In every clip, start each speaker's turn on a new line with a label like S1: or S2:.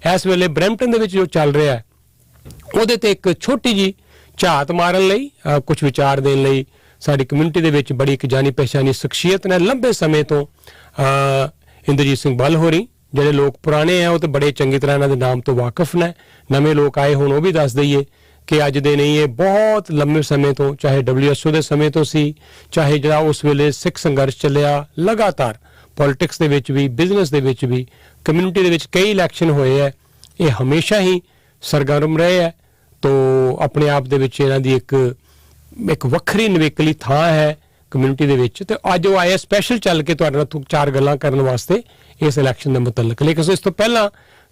S1: इस वेले ब्रैम्पटन दे विच जो चल रहा है ਉਹਦੇ ਤੇ ਇੱਕ ਛੋਟੀ ਜੀ ਝਾਤ ਮਾਰਨ ਲਈ ਕੁਝ ਵਿਚਾਰ ਦੇਣ ਲਈ ਸਾਡੀ ਕਮਿਊਨਿਟੀ ਦੇ ਵਿੱਚ ਬੜੀ ਇੱਕ ਜਾਣੀ ਪਛਾਣੀ ਸ਼ਖਸੀਅਤ ਨੇ ਲੰਬੇ ਸਮੇਂ ਤੋਂ ਇੰਦਰਜੀਤ ਸਿੰਘ ਬੱਲ ਹੋਰੀ ਜਿਹੜੇ ਲੋਕ ਪੁਰਾਣੇ ਆ ਉਹ ਤੇ ਬੜੇ ਚੰਗੀ ਤਰ੍ਹਾਂ ਇਹਨਾਂ ਦੇ ਨਾਮ ਤੋਂ ਵਾਕਿਫ ਨੇ ਨਵੇਂ ਲੋਕ ਆਏ ਹੁਣ ਉਹ ਵੀ ਦੱਸ ਦਈਏ ਕਿ ਅੱਜ ਦੇ ਨਹੀਂ ਇਹ ਬਹੁਤ ਲੰਬੇ ਸਮੇਂ ਤੋਂ ਚਾਹੇ WSO ਦੇ ਸਮੇਂ ਤੋਂ ਸੀ ਚਾਹੇ ਜਿਹੜਾ ਉਸ ਵੇਲੇ ਸਿੱਖ ਸੰਘਰਸ਼ ਚੱਲਿਆ ਲਗਾਤਾਰ ਪੋਲਿਟਿਕਸ ਦੇ ਵਿੱਚ ਵੀ ਬਿਜ਼ਨਸ ਦੇ ਵਿੱਚ ਵੀ ਕਮਿਊਨਿਟੀ ਦੇ ਵਿੱਚ ਕਈ ਇਲੈਕਸ਼ਨ ਹੋਏ ਹੈ ਇਹ ਹਮੇਸ਼ਾ ਹੀ ਸਰਗਰਮ ਰਹੇ ਹੈ ਤੋ ਆਪਣੇ ਆਪ ਦੇ ਵਿੱਚ ਇਹਨਾਂ ਦੀ ਇੱਕ ਵੱਖਰੀ ਨਿਵੇਕਲੀ ਥਾਂ ਹੈ ਕਮਿਊਨਿਟੀ ਦੇ ਵਿੱਚ ਤੇ ਅੱਜ ਉਹ ਆਏ ਸਪੈਸ਼ਲ ਚੱਲ ਕੇ ਤੁਹਾਡੇ ਨਾਲ ਚਾਰ ਗੱਲਾਂ ਕਰਨ ਵਾਸਤੇ ਇਸ ਇਲੈਕਸ਼ਨ ਦੇ ਮੁਤਲਕ ਲੇਕਿਨ ਇਸ ਤੋਂ ਪਹਿਲਾਂ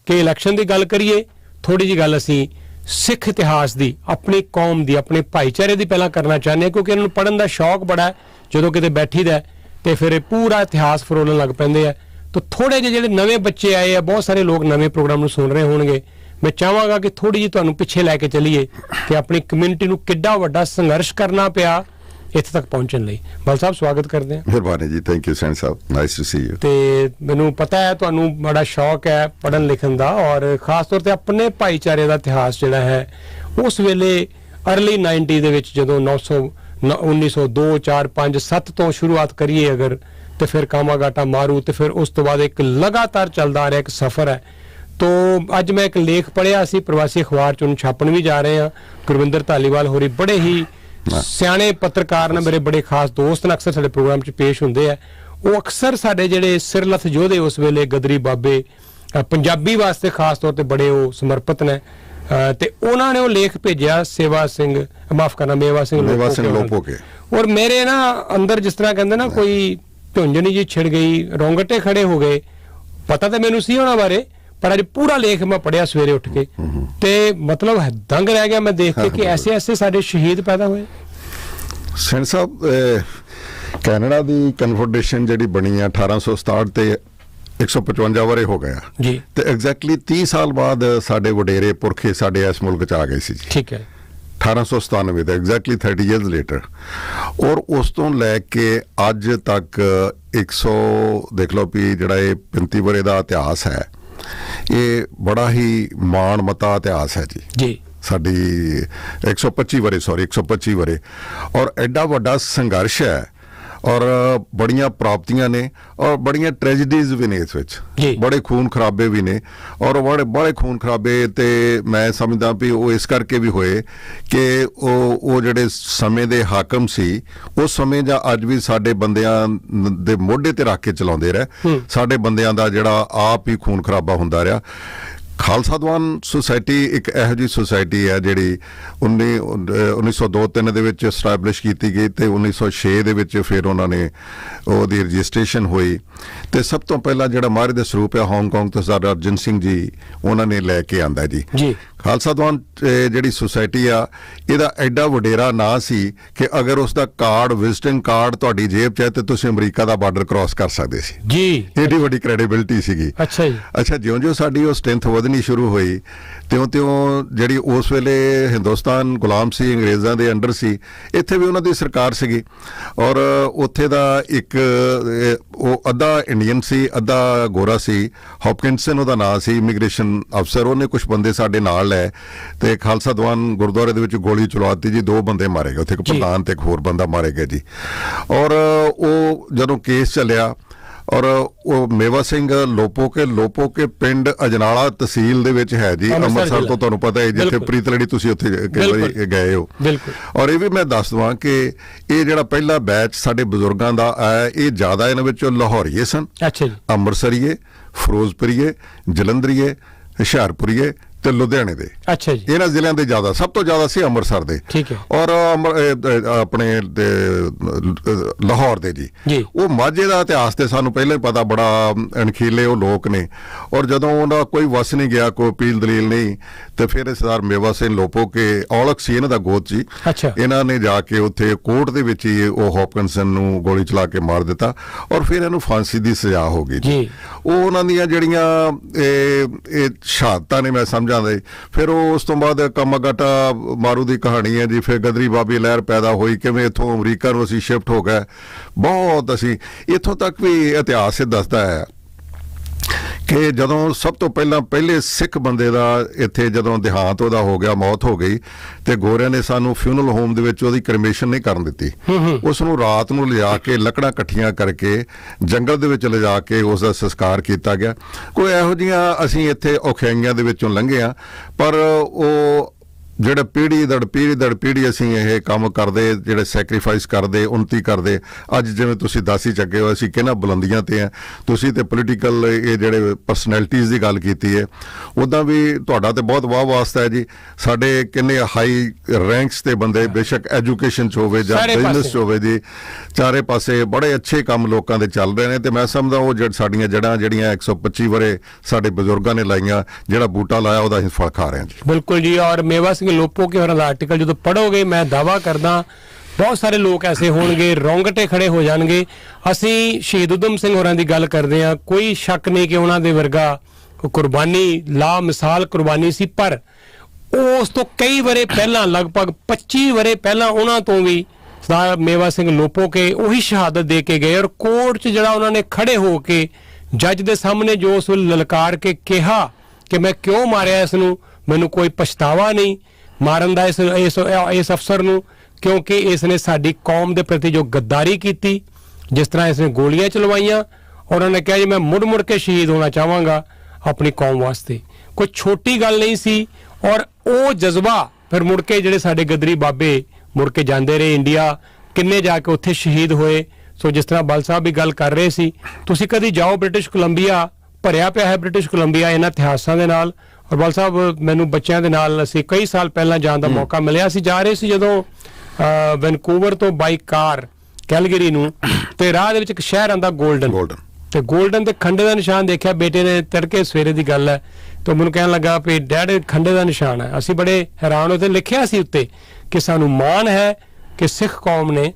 S1: ਕਿ ਇਲੈਕਸ਼ਨ ਦੀ ਗੱਲ ਕਰੀਏ ਥੋੜੀ ਜਿਹੀ ਗੱਲ ਅਸੀਂ ਸਿੱਖ ਇਤਿਹਾਸ ਦੀ ਆਪਣੀ ਕੌਮ ਦੀ ਆਪਣੇ ਭਾਈਚਾਰੇ ਦੀ ਪਹਿਲਾਂ ਕਰਨਾ ਚਾਹੁੰਦੇ ਹਾਂ ਕਿਉਂਕਿ ਇਹਨਾਂ ਨੂੰ ਪੜ੍ਹਨ ਦਾ ਸ਼ੌਕ ਬੜਾ ਹੈ ਜਦੋਂ ਕਿਤੇ ਬੈਠੀਦਾ ਤੇ ਫਿਰ ਇਹ ਪੂਰਾ ਇਤਿਹਾਸ ਫਰੋਲਣ ਲੱਗ ਪੈਂਦੇ ਆ ਤਾਂ ਥੋੜੇ ਜਿਹੇ ਜਿਹੜੇ ਨਵੇਂ ਬੱਚੇ ਆਏ ਆ ਬਹੁਤ ਸਾਰੇ ਲੋਕ ਨਵੇਂ ਪ੍ਰੋਗਰਾਮ ਨੂੰ ਸੁਣ ਰਹੇ ਹੋਣਗੇ मैं चाहांगा कि थोड़ी जी तुहानू पिछे लैके चलीए कि अपनी कम्यूनिटी नू किड्डा वड्डा संघर्ष करना पिया इत्थे तक पहुंचण लई बल साहब स्वागत करते हैं
S2: मेहरबानी जी थैंक यू सैन साहब नाइस टू सी यू
S1: ते मैनू पता है तुहानू बड़ा शौक है पढ़न लिखन दा और खास तौर ते अपने भाईचारे दा इतिहास जिहड़ा है उस वेले अर्ली 90 दे विच जदों 1902 4 5 7 तो शुरुआत करिए अगर तो फिर कामागाटा मारू तो फिर उस तो बाद एक लगातार चलदा आ रहा एक सफ़र है तो अज मैं एक लेख पढ़िया सी प्रवासी अखबार च छापन भी जा रहे हैं गुरविंदर धालीवाल होरी बड़े ही सियाणे पत्रकार ने मेरे बड़े खास दोस्त ने अक्सर साडे प्रोग्राम च पेश होंदे है वो अक्सर साडे जिहड़े सिरलथ योधे उस वेले गदरी बाबे पंजाबी वास्ते खास तौर पर बड़े वो समर्पित ने ते उन्होंने ने वो लेख भेजा सेवा सिंह माफ करना मेवा सिंह लोपोके और मेरे ना अंदर जिस तरह कहते ना कोई झुंझुनी जी छिड़ गई रोंगटे खड़े हो गए पता तो मैनू सी उन्हां बारे पर अज पूरा लेख मैं पढ़िया सवेरे उठ के ते मतलब दंग रह गया मैं देख के कि ऐसे ऐसे साडे शहीद पैदा हुए
S2: सैन साहब कैनेडा दी कन्फेडरेशन जिहड़ी बनी है 1867 ते 155 वरे हो गया
S1: जी
S2: ते एग्जैक्टली 30 साल बाद साडे वडेरे पुरखे साडे इस मुल्क च आ गए सी
S1: ठीक है
S2: 1897 ਦਾ ਐਗਜ਼ੈਕਟਲੀ 30 ਇਅਰਸ ਲੇਟਰ ਔਰ ਉਸ ਤੋਂ ਲੈ ਕੇ ਅੱਜ ਤੱਕ 100 ਦੇਖ ਲਓ ਵੀ ਜਿਹੜਾ ਇਹ 35 ਵਰੇ ਦਾ ਇਤਿਹਾਸ ਹੈ ਇਹ ਬੜਾ ਹੀ ਮਾਣਮੱਤਾ ਇਤਿਹਾਸ ਹੈ ਜੀ ਸਾਡੀ 125 ਵਰੇ ਔਰ ਐਡਾ ਵੱਡਾ ਸੰਘਰਸ਼ ਹੈ और बड़ियां प्राप्तियां ने और बड़ियां ट्रेजिडीज भी ने इस विच बड़े खून खराबे भी ने और बड़े खून खराबे ते मैं समझदा भी वो इस करके भी होए कि वो जिहड़े समय दे हाकम सी उस समय जां अज भी साडे बंदियां दे मोढे ते रख के चलाउंदे रहे साडे बंदियां दा जिहड़ा आप ही खून खराबा हुंदा रहा खालसा दीवान सोसाइटी एक ਇਹੋ ਜਿਹੀ सोसाइटी है ਜਿਹੜੀ 1902-3 ਦੇ ਵਿੱਚ ਸਟੈਬਲਿਸ਼ ਕੀਤੀ ਗਈ ਤੇ 1906 ਦੇ ਵਿੱਚ ਫਿਰ ਉਹਨਾਂ ਨੇ ਉਹਦੀ ਰਜਿਸਟ੍ਰੇਸ਼ਨ ਹੋਈ ਤੇ ਸਭ ਤੋਂ ਪਹਿਲਾਂ ਜਿਹੜਾ ਮਾਰੇ ਦੇ ਸਰੂਪ ਹੈ ਹਾਂਗਕਾਂਗ ਤੋਂ ਸਰਦਾਰ ਅਰਜਨ ਸਿੰਘ ਜੀ ਉਹਨਾਂ ਨੇ ਲੈ ਕੇ ਆਂਦਾ ਜੀ ਖਾਲਸਾ ਦੀਵਾਨ ਜਿਹੜੀ सोसाइटी ਆ ਇਹਦਾ ਐਡਾ ਵਡੇਰਾ ਨਾਂ ਸੀ ਕਿ ਅਗਰ ਉਸ ਦਾ ਕਾਰਡ ਵਿਜ਼ਿਟਿੰਗ ਕਾਰਡ ਤੁਹਾਡੀ ਜੇਬ 'ਚ ਹੈ ਤੇ ਤੁਸੀਂ ਅਮਰੀਕਾ ਦਾ ਬਾਰਡਰ ਕ੍ਰਾਸ ਕਰ ਸਕਦੇ ਸੀ
S1: ਜੀ
S2: ਏਡੀ ਵੱਡੀ ਕ੍ਰੈਡੀਬਿਲਿਟੀ ਸੀਗੀ ਅੱਛਾ ਜਿਉਂ-ਜਿਉਂ ਸਾਡੀ ਉਹ ਸਟਰੈਂਥ ਵਧਣੀ ਸ਼ੁਰੂ ਹੋਈ ਤਿਉਂ-ਤਿਉਂ ਜਿਹੜੀ ਉਸ ਵੇਲੇ ਹਿੰਦੁਸਤਾਨ ਗੁਲਾਮ ਸੀ ਅੰਗਰੇਜ਼ਾਂ ਦੇ ਅੰਡਰ ਸੀ ਇੱਥੇ ਵੀ ਉਹਨਾਂ ਦੀ ਸਰਕਾਰ ਸੀਗੀ ਔਰ ਉੱਥੇ ਦਾ ਇੱਕ ਉਹ ਅੱਧਾ ਇੰਡੀਅਨ ਸੀ ਅੱਧਾ ਗੋਰਾ ਸੀ ਹੌਪਕਿੰਸਨ ਉਹਦਾ ਨਾਂ ਸੀ ਇਮੀਗ੍ਰੇਸ਼ਨ ਅਫਸਰ ਉਹਨੇ ਕੁਝ ਬੰਦੇ ਸਾਡੇ ਨਾਲ ਲੈ ਤੇ ਖਾਲਸਾ ਦੀਵਾਨ ਗੁਰਦੁਆਰੇ ਦੇ ਵਿੱਚ ਗੋਲੀ ਚਲਵਾਤੀ ਜੀ 2 ਬੰਦੇ ਮਾਰੇ ਗਏ ਉੱਥੇ ਇੱਕ ਪ੍ਰਧਾਨ ਤੇ ਇੱਕ ਹੋਰ ਬੰਦਾ ਮਾਰੇ ਗਏ ਜੀ ਔਰ ਉਹ ਜਦੋਂ ਕੇਸ ਚੱਲਿਆ ਔਰ ਉਹ ਮੇਵਾ ਸਿੰਘ ਲੋਪੋ ਕੇ ਪਿੰਡ ਅਜਨਾਲਾ ਤਹਿਸੀਲ ਦੇ ਵਿੱਚ ਹੈ ਜੀ ਅੰਮ੍ਰਿਤਸਰ ਤੋਂ ਤੁਹਾਨੂੰ ਪਤਾ ਹੈ ਜਿੱਥੇ ਪ੍ਰੀਤਲੜੀ ਤੁਸੀਂ ਉੱਥੇ ਗਏ ਹੋ ਔਰ ਇਹ ਵੀ ਮੈਂ ਦੱਸ ਦਵਾਂ ਕਿ ਇਹ ਜਿਹੜਾ ਪਹਿਲਾ ਬੈਚ ਸਾਡੇ ਬਜ਼ੁਰਗਾਂ ਦਾ ਆਇਆ ਇਹ ਜ਼ਿਆਦਾ ਇਹਨਾਂ ਵਿੱਚੋਂ ਲਾਹੌਰੀਏ ਸਨ ਅੰਮ੍ਰਿਤਸਰੀਏ ਫਿਰੋਜ਼ਪੁਰੀਏ ਜਲੰਧਰੀਏ ਹੁਸ਼ਿਆਰਪੁਰੀਏ ਤੇ ਲੁਧਿਆਣੇ ਦੇ
S1: ਅੱਛਾ ਜੀ
S2: ਇਹਨਾਂ ਜ਼ਿਲ੍ਹਿਆਂ ਦੇ ਜ਼ਿਆਦਾ ਸਭ ਤੋਂ ਜ਼ਿਆਦਾ ਸੀ ਅੰਮ੍ਰਿਤਸਰ ਦੇ
S1: ਠੀਕ ਹੈ
S2: ਔਰ ਆਪਣੇ ਲਾਹੌਰ ਦੇ ਜੀ ਉਹ ਮਾਝੇ ਦਾ ਇਤਿਹਾਸ ਤੇ ਸਾਨੂੰ ਪਹਿਲਾਂ ਹੀ ਪਤਾ ਬੜਾ ਅਣਖੀਲੇ ਉਹ ਲੋਕ ਨੇ ਔਰ ਜਦੋਂ ਉਹਨਾਂ ਕੋਈ ਵਸ ਨਹੀਂ ਗਿਆ ਕੋਈ ਅਪੀਲ ਦਲੀਲ ਨਹੀਂ ਤੇ ਫਿਰ ਸਰਦਾਰ ਮੇਵਾ ਸਿੰਘ ਲੋਪੋ ਕੇ ਔਲਖ ਸੀ ਇਹਨਾਂ ਦਾ ਗੋਤ ਜੀ ਇਹਨਾਂ ਨੇ ਜਾ ਕੇ ਉੱਥੇ ਕੋਰਟ ਦੇ ਵਿੱਚ ਹੀ ਉਹ ਹੌਪਕਿੰਸਨ ਨੂੰ ਗੋਲੀ ਚਲਾ ਕੇ ਮਾਰ ਦਿੱਤਾ ਔਰ ਫਿਰ ਇਹਨੂੰ ਫਾਂਸੀ ਦੀ ਸਜ਼ਾ ਹੋ ਗਈ ਜੀ ਉਹ ਉਹਨਾਂ ਦੀਆਂ ਜਿਹੜੀਆਂ ਇਹ ਸ਼ਹਾਦਤਾਂ ਨੇ ਮੈਂ ਸਮਝਾਂ ਫਿਰ ਉਸ ਤੋਂ ਬਾਅਦ ਕਾਮਾਗਾਟਾ ਮਾਰੂ ਦੀ ਕਹਾਣੀ ਹੈ ਜੀ ਫਿਰ ਗਦਰੀ ਬਾਬੀ ਲਹਿਰ ਪੈਦਾ ਹੋਈ ਕਿਵੇਂ ਇੱਥੋਂ ਅਮਰੀਕਾ ਨੂੰ ਅਸੀਂ ਸ਼ਿਫਟ ਹੋ ਗਏ ਬਹੁਤ ਅਸੀਂ ਇੱਥੋਂ ਤੱਕ ਵੀ ਇਤਿਹਾਸ ਦੱਸਦਾ ਹੈ ਕਿ ਜਦੋਂ ਸਭ ਤੋਂ ਪਹਿਲੇ ਸਿੱਖ ਬੰਦੇ ਦਾ ਇੱਥੇ ਜਦੋਂ ਦੇਹਾਂਤ ਉਹਦਾ ਹੋ ਗਿਆ, ਮੌਤ ਹੋ ਗਈ, ਤੇ ਗੋਰਿਆਂ ਨੇ ਸਾਨੂੰ ਫਿਊਨਰਲ ਹੋਮ ਦੇ ਵਿੱਚ ਉਹਦੀ ਕ੍ਰਿਮੇਸ਼ਨ ਨਹੀਂ ਕਰਨ ਦਿੱਤੀ। ਉਸ ਨੂੰ ਰਾਤ ਨੂੰ ਲਿਜਾ ਕੇ ਲੱਕੜਾਂ ਇਕੱਠੀਆਂ ਕਰਕੇ ਜੰਗਲ ਦੇ ਵਿੱਚ ਲਿਜਾ ਕੇ ਉਸ ਦਾ ਸੰਸਕਾਰ ਕੀਤਾ ਗਿਆ। ਕੋਈ ਇਹੋ ਜਿਹੀਆਂ ਅਸੀਂ ਇੱਥੇ ਔਖਿਆਈਆਂ ਦੇ ਵਿੱਚੋਂ ਲੰਘੇ ਹਾਂ, ਪਰ ਉਹ ਜਿਹੜਾ ਪੀੜ੍ਹੀ ਦਰ ਪੀੜ੍ਹੀ ਅਸੀਂ ਇਹ ਕੰਮ ਕਰਦੇ, ਜਿਹੜੇ ਸੈਕਰੀਫਾਈਸ ਕਰਦੇ, ਉੱਨਤੀ ਕਰਦੇ, ਅੱਜ ਜਿਵੇਂ ਤੁਸੀਂ ਦੱਸ ਹੀ ਚੱਕੇ ਹੋ ਅਸੀਂ ਕਿਹਨਾਂ ਬੁਲੰਦੀਆਂ ਤੇ ਆ। ਤੁਸੀਂ ਤੇ ਪੋਲੀਟੀਕਲ ਇਹ ਜਿਹੜੇ ਪਰਸਨੈਲਿਟੀਜ਼ ਦੀ ਗੱਲ ਕੀਤੀ ਹੈ, ਉੱਦਾਂ ਵੀ ਤੁਹਾਡਾ ਤੇ ਬਹੁਤ ਵਾਹ ਵਾਸਤਾ ਹੈ ਜੀ। ਸਾਡੇ ਕਿੰਨੇ ਹਾਈ ਰੈਂਕਸ ਤੇ ਬੰਦੇ, ਬੇਸ਼ੱਕ ਐਜੂਕੇਸ਼ਨ 'ਚ ਹੋਵੇ ਜਾਂ ਬਿਜ਼ਨਸ 'ਚ ਹੋਵੇ ਜੀ, ਚਾਰੇ ਪਾਸੇ ਬੜੇ ਅੱਛੇ ਕੰਮ ਲੋਕਾਂ ਦੇ ਚੱਲ ਰਹੇ ਨੇ। ਤੇ ਮੈਂ ਸਮਝਦਾ ਉਹ ਸਾਡੀਆਂ ਜੜ੍ਹਾਂ ਜਿਹੜੀਆਂ 125 ਵਰੇ ਸਾਡੇ ਬਜ਼ੁਰਗਾਂ ਨੇ ਲਾਈਆਂ, ਜਿਹੜਾ ਬੂਟਾ ਲਾਇਆ ਉਹਦਾ ਅਸੀਂ ਫਲ ਖਾ ਰਹੇ ਹਾਂ ਜੀ।
S1: ਬਿਲਕੁਲ ਜੀ। ਔਰ ਮੇਵਾ ਸਿੰਘ ਲੋਪੋ ਕੇ ਹੋਰਾਂ ਦਾ ਆਰਟੀਕਲ ਜਦੋਂ ਪੜ੍ਹੋਗੇ, ਮੈਂ ਦਾਅਵਾ ਕਰਦਾ ਬਹੁਤ ਸਾਰੇ ਲੋਕ ਐਸੇ ਹੋਣਗੇ ਰੌਂਗਟੇ ਖੜੇ ਹੋ ਜਾਣਗੇ। ਅਸੀਂ ਸ਼ਹੀਦ ਊਧਮ ਸਿੰਘ ਹੋਰਾਂ ਦੀ ਗੱਲ ਕਰਦੇ ਹਾਂ, ਕੋਈ ਸ਼ੱਕ ਨਹੀਂ ਕਿ ਉਹਨਾਂ ਦੇ ਵਰਗਾ ਕੁਰਬਾਨੀ ਲਾ ਮਿਸਾਲ ਕੁਰਬਾਨੀ ਸੀ, ਪਰ ਉਸ ਤੋਂ ਕਈ ਵਰੇ ਪਹਿਲਾਂ, ਲਗਭਗ 25 ਵਰੇ ਪਹਿਲਾਂ ਉਹਨਾਂ ਤੋਂ ਵੀ ਸਰਦਾਰ ਮੇਵਾ ਸਿੰਘ ਲੋਪੋ ਕੇ ਉਹੀ ਸ਼ਹਾਦਤ ਦੇ ਕੇ ਗਏ। ਔਰ ਕੋਰਟ 'ਚ ਜਿਹੜਾ ਉਹਨਾਂ ਨੇ ਖੜੇ ਹੋ ਕੇ ਜੱਜ ਦੇ ਸਾਹਮਣੇ ਜੋ ਉਸ ਵੇਲੇ ਲਲਕਾਰ ਕੇ ਕਿਹਾ ਕਿ ਮੈਂ ਕਿਉਂ ਮਾਰਿਆ ਇਸ ਨੂੰ, ਮੈਨੂੰ ਕੋਈ ਪਛਤਾਵਾ ਨਹੀਂ ਮਾਰਨ ਦਾ ਇਸ ਅਫਸਰ ਨੂੰ, ਕਿਉਂਕਿ ਇਸ ਨੇ ਸਾਡੀ ਕੌਮ ਦੇ ਪ੍ਰਤੀ ਜੋ ਗੱਦਾਰੀ ਕੀਤੀ, ਜਿਸ ਤਰ੍ਹਾਂ ਇਸ ਨੇ ਗੋਲੀਆਂ ਚਲਵਾਈਆਂ। ਉਹਨਾਂ ਨੇ ਕਿਹਾ ਜੀ ਮੈਂ ਮੁੜ ਕੇ ਸ਼ਹੀਦ ਹੋਣਾ ਚਾਹਾਂਗਾ ਆਪਣੀ ਕੌਮ ਵਾਸਤੇ। ਕੋਈ ਛੋਟੀ ਗੱਲ ਨਹੀਂ ਸੀ। ਔਰ ਉਹ ਜਜ਼ਬਾ ਫਿਰ ਮੁੜ ਕੇ ਜਿਹੜੇ ਸਾਡੇ ਗਦਰੀ ਬਾਬੇ ਮੁੜ ਕੇ ਜਾਂਦੇ ਰਹੇ ਇੰਡੀਆ, ਕਿੰਨੇ ਜਾ ਕੇ ਉੱਥੇ ਸ਼ਹੀਦ ਹੋਏ। ਸੋ ਜਿਸ ਤਰ੍ਹਾਂ ਬਲ ਸਾਹਿਬ ਵੀ ਗੱਲ ਕਰ ਰਹੇ ਸੀ, ਤੁਸੀਂ ਕਦੀ ਜਾਓ ਬ੍ਰਿਟਿਸ਼ ਕੋਲੰਬੀਆ, ਭਰਿਆ ਪਿਆ ਹੈ ਬ੍ਰਿਟਿਸ਼ ਕੋਲੰਬੀਆ ਇਹਨਾਂ ਇਤਿਹਾਸਾਂ ਦੇ ਨਾਲ। ਔਰ ਬਲ ਸਾਹਿਬ ਮੈਨੂੰ ਬੱਚਿਆਂ ਦੇ ਨਾਲ ਅਸੀਂ ਕਈ ਸਾਲ ਪਹਿਲਾਂ ਜਾਣ ਦਾ ਮੌਕਾ ਮਿਲਿਆ। ਅਸੀਂ ਜਾ ਰਹੇ ਸੀ ਜਦੋਂ ਵੈਨਕੂਵਰ ਤੋਂ ਬਾਈ ਕਾਰ ਕੈਲਗਰੀ ਨੂੰ, ਤੇ ਰਾਹ ਦੇ ਵਿੱਚ ਇੱਕ ਸ਼ਹਿਰ ਆਉਂਦਾ ਗੋਲਡਨ, ਤੇ ਗੋਲਡਨ ਤੇ ਖੰਡੇ ਦਾ ਨਿਸ਼ਾਨ ਦੇਖਿਆ ਬੇਟੇ ਨੇ, ਤੜਕੇ ਸਵੇਰੇ ਦੀ ਗੱਲ ਹੈ। ਤੇ ਮੈਨੂੰ ਕਹਿਣ ਲੱਗਾ ਵੀ ਡੈਡ ਖੰਡੇ ਦਾ ਨਿਸ਼ਾਨ ਹੈ। ਅਸੀਂ ਬੜੇ ਹੈਰਾਨ ਹੋਏ, ਤੇ ਲਿਖਿਆ ਸੀ ਉੱਤੇ ਕਿ ਸਾਨੂੰ ਮਾਣ ਹੈ ਕਿ ਸਿੱਖ ਕੌਮ ਨੇ